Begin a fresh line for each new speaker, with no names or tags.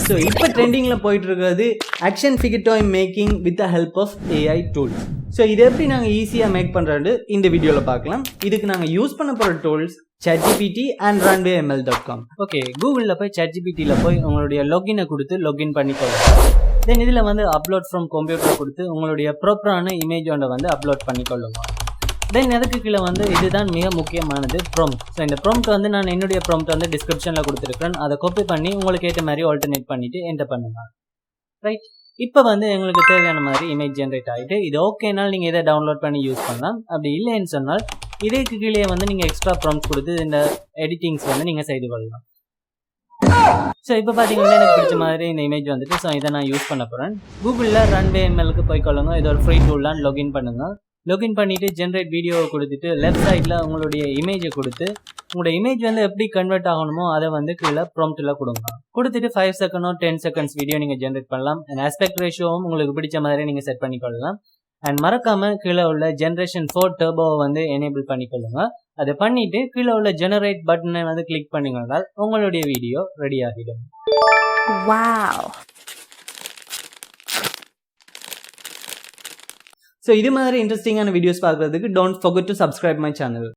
So இப்போ ட்ரெண்டிங்கில் போயிட்டு இருக்கிறது action figure toy making with the help of AI tools. So இதை எப்படி நாங்கள் ஈஸியாக மேக் பண்ணுறது இந்த வீடியோவில் பார்க்கலாம். இதுக்கு நாங்கள் யூஸ் பண்ண போகிற tools ChatGPT and Runway ML.com. Okay, கூகுளில் போய் ChatGPTயில் போய் உங்களுடைய லொகினை கொடுத்து லொகின் பண்ணிக்கொள்ளுங்க. தென் இதில் வந்து அப்லோட் ஃப்ரம் கம்ப்யூட்டர் கொடுத்து உங்களுடைய ப்ராப்பரான இமேஜ் ஒன்றை வந்து அப்லோட் பண்ணிக்கொள்ளுங்க. தென் அதுக்கு கீழே வந்து இதுதான் மிக முக்கியமானது ப்ராம்ப்ட். ஸோ இந்த ப்ராம்ப்ட் வந்து நான் என்னுடைய ப்ராம்ப்ட் வந்து டிஸ்கிரிப்ஷனில் கொடுத்துருக்கேன். அதை காப்பி பண்ணி உங்களுக்கு ஏற்ற மாதிரி ஆல்டர்னேட் பண்ணிவிட்டு என்டர் பண்ணுங்க. ரைட், இப்போ வந்து எங்களுக்கு தேவையான மாதிரி இமேஜ் ஜென்ரேட் ஆகிட்டு இது ஓகேனால் நீங்கள் இதை டவுன்லோட் பண்ணி யூஸ் பண்ணலாம். அப்படி இல்லைன்னு சொன்னால் இதுக்கு கீழே வந்து நீங்கள் எக்ஸ்ட்ரா ப்ராம்ப்ட் கொடுத்து இந்த எடிட்டிங்ஸ் வந்து நீங்கள் செய்து கொள்ளலாம். ஸோ இப்போ பார்த்தீங்கன்னா எனக்கு பிடிச்ச மாதிரி இந்த இமேஜ் வந்துட்டு ஸோ இதை நான் யூஸ் பண்ண போகிறேன். கூகுளில் Runway MLக்கு போய்க்கொள்ளுங்க. இது ஒரு ஃப்ரீ டூல் தான். லொகின் பண்ணுங்கள். லொகின் பண்ணிவிட்டு ஜென்ரேட் வீடியோவை கொடுத்துட்டு லெஃப்ட் சைடில் உங்களுடைய இமேஜை கொடுத்து உங்களோட இமேஜ் வந்து எப்படி கன்வெர்ட் ஆகணுமோ அதை வந்து கீழே ப்ராம்ப்டில் கொடுங்க. கொடுத்துட்டு 5 செகண்டோ 10 செகண்ட்ஸ் வீடியோ நீங்கள் ஜென்ரேட் பண்ணலாம். அண்ட் ஆஸ்பெக்ட் ரேஷியோவும் உங்களுக்கு பிடிச்ச மாதிரி நீங்கள் செட் பண்ணிக்கொள்ளலாம். அண்ட் மறக்காமல் கீழே உள்ள ஜென்ரேஷன் 4 டர்போவை வந்து எனேபிள் பண்ணிக்கொள்ளுங்க. அதை பண்ணிவிட்டு கீழே உள்ள ஜெனரேட் பட்டனை வந்து கிளிக் பண்ணிங்கனால் உங்களுடைய வீடியோ ரெடி ஆகிடும். ஸோ இது மாதிரி இன்ட்ரெஸ்டிங்கான வீடியோஸ் பார்க்குறதுக்கு don't forget to subscribe my channel.